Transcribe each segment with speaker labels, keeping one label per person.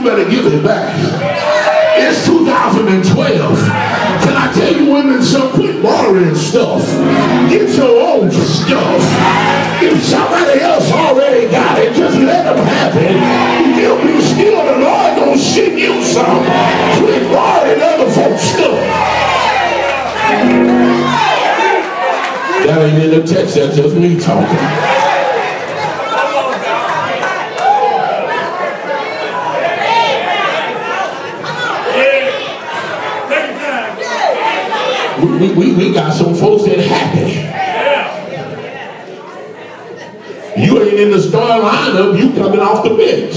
Speaker 1: better give it back. It's 2012. Can I tell you women, so quit borrowing stuff. Get your own stuff. If somebody else already got it, just let them have it. You'll be still, the Lord gonna send you some. Quit borrowing other folks' stuff. That ain't in the text, that's just me talking. We got some folks that happy. You ain't in the starting lineup, you coming off the bench.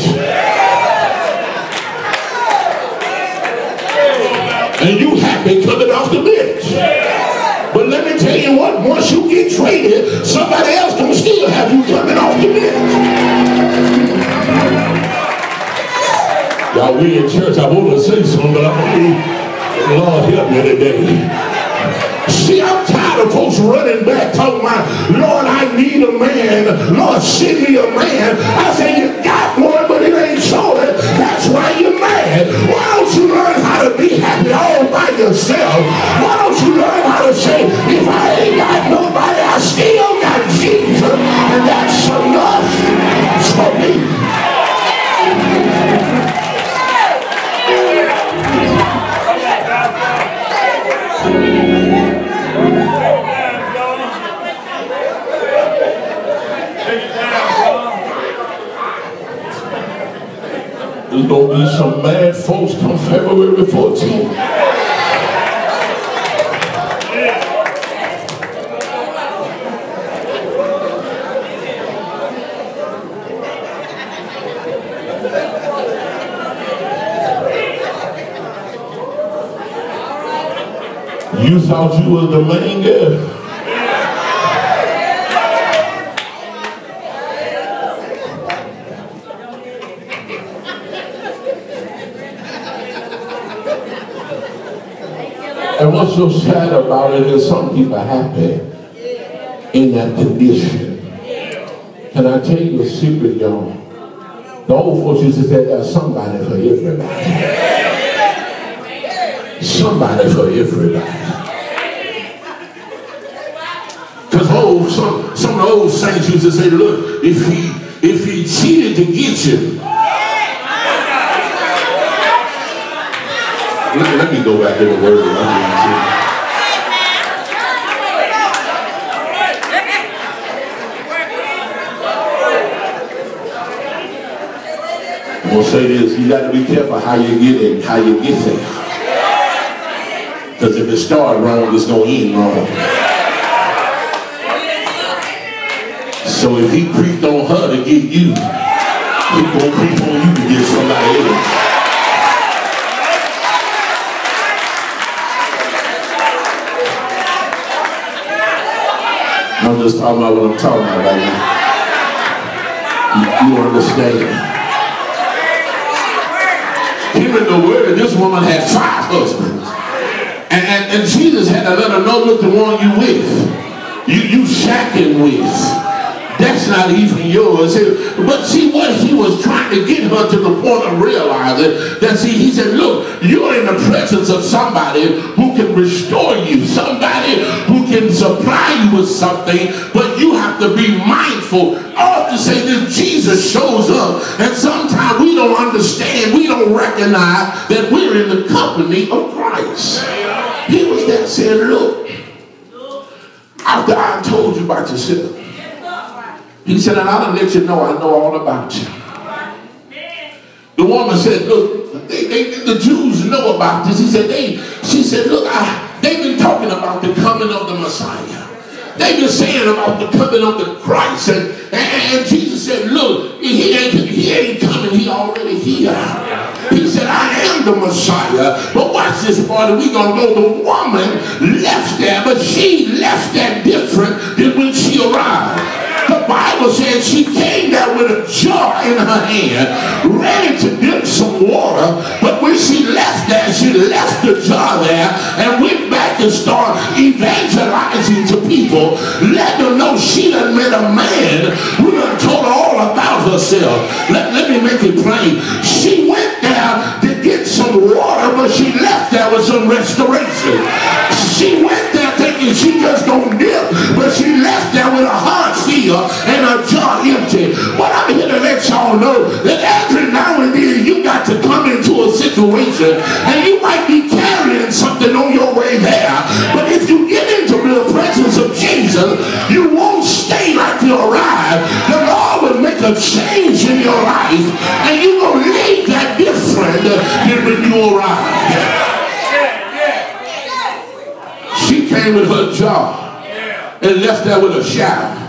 Speaker 1: And you happy coming off the bench. But let me tell you what, once you get traded, somebody else can still have you coming off the bench. Y'all, we in church, I want to say something, but I'm going to need, Lord help me today. See, I'm tired of folks running back talking about, Lord, I need a man. Lord, send me a man. I say, you got one, but it ain't solid. That's why you're mad. Why don't you learn how to be happy all by yourself? Why don't you learn how to say, if I ain't got nobody, I still got Jesus. And that's enough for me. There's going to be some mad folks come February 14th. You thought you was the main girl. And what's so sad about it is some people are happy in that condition. Can I tell you a secret, y'all? The old folks used to say there's somebody for everybody. Somebody for everybody. Because some of the old saints used to say, look, if he cheated to get you, let me go back to the word. I'm going to say this, you got to be careful how you get it, how you get there. Because if it starts wrong, it's going to end wrong. So if he creeped on her to get you, he's going to creep on you to get somebody else. I'm just talking about what I'm talking about right now. You understand? Here in the word, this woman had 5 husbands. And Jesus had to let her know, look, the one you with, you shacking with, that's not even yours. But see, what he was trying to get her to the point of realizing that, see, he said, look, you're in the presence of somebody who can restore you, somebody who can supply you with something, but you have to be mindful. I often say this, Jesus shows up, and sometimes we don't understand, we don't recognize that we're in the company of Christ. He was there saying, look, after I told you about yourself, he said, and I'll let you know I know all about you. The woman said, look, the Jews know about this. She said, look, they've been talking about the coming of the Messiah. They've been saying about the coming of the Christ. And Jesus said, look, he ain't coming, he already here. He said, I am the Messiah. But watch this part, and we're going to go. The woman left there, but she left there different than when she arrived. The Bible says she came there with a jar in her hand, ready to dip some water, but when she left there, she left the jar there and went back and started evangelizing to people, letting them know she done met a man who done told her all about herself. Let me make it plain. She went there to get some water, but she left there with some restoration. She went there thinking she just gonna dip, but she left there with a heart filled and a jar empty. But I'm here to let y'all know that every now and then you got to come into a situation and you might be carrying something on your way there. But if you get into the presence of Jesus, you won't stay like you arrived. The Lord will make a change in your life and you're going to leave that different than when you arrived. She came with her jar and left there with a shout.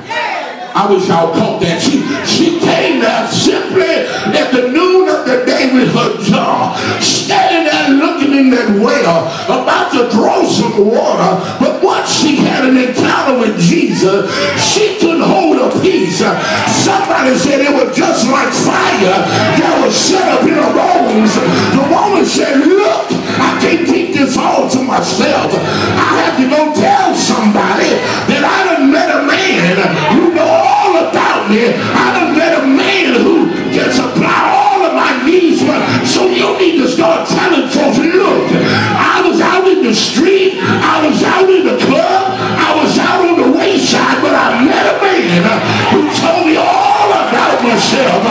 Speaker 1: I wish y'all caught that. She came there simply at the noon of the day with her jar, standing there looking in that well, about to draw some water. But once she had an encounter with Jesus, she couldn't hold her peace. Somebody said it was just like fire that was set up in her bones. The woman said, look, I can't keep this all to myself. I have to go tell somebody that I done met a man who knows all about me. I done met a man who can supply all of my needs. So you need to start telling folks, look, I was out in the street, I was out in the club, I was out on the wayside, but I met a man who told me all about myself.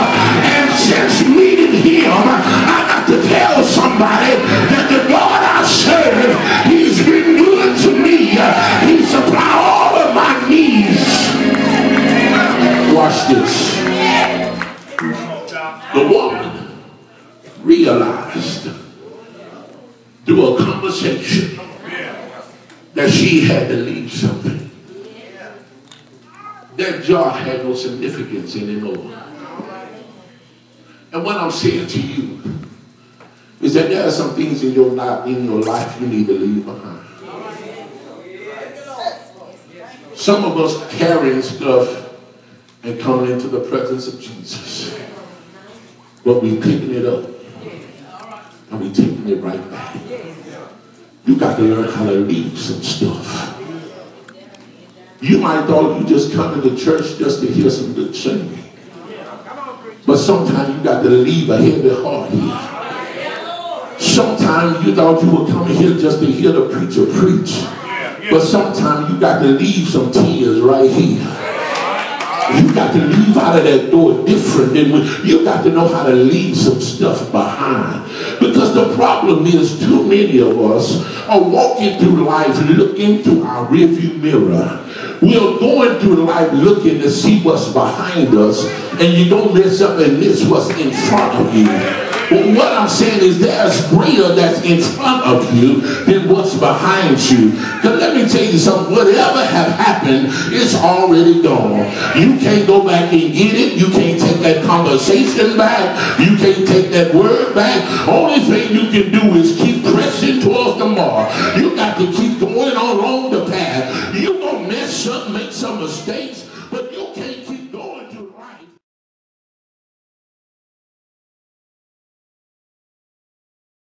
Speaker 1: And since meeting him, I got to tell somebody that the God I serve, he's been good to me. He supplied all of my needs. Watch this. The woman realized through a conversation that she had to leave something. That jar had no significance anymore. And what I'm saying to you is that there are some things in your life you need to leave behind. Some of us carrying stuff and coming into the presence of Jesus, but we picking it up and we taking it right back. You got to learn how to leave some stuff. You might thought you just come to the church just to hear some good singing, but sometimes you got to leave a heavy heart here. Sometimes you thought you were coming here just to hear the preacher preach, but sometimes you got to leave some tears right here. You got to leave out of that door different than when you got to know how to leave some stuff behind. Because the problem is too many of us are walking through life looking through our rearview mirror. We're going through life looking to see what's behind us, and you don't mess up and miss what's in front of you. But what I'm saying is there's greater that's in front of you than what's behind you. Because let me tell you something, whatever have happened, it's already gone. You can't go back and get it. You can't take that conversation back. You can't take that word back. Only thing you can do is keep pressing towards the mark. You got to keep going along the path. You're going to mess up, make some mistakes.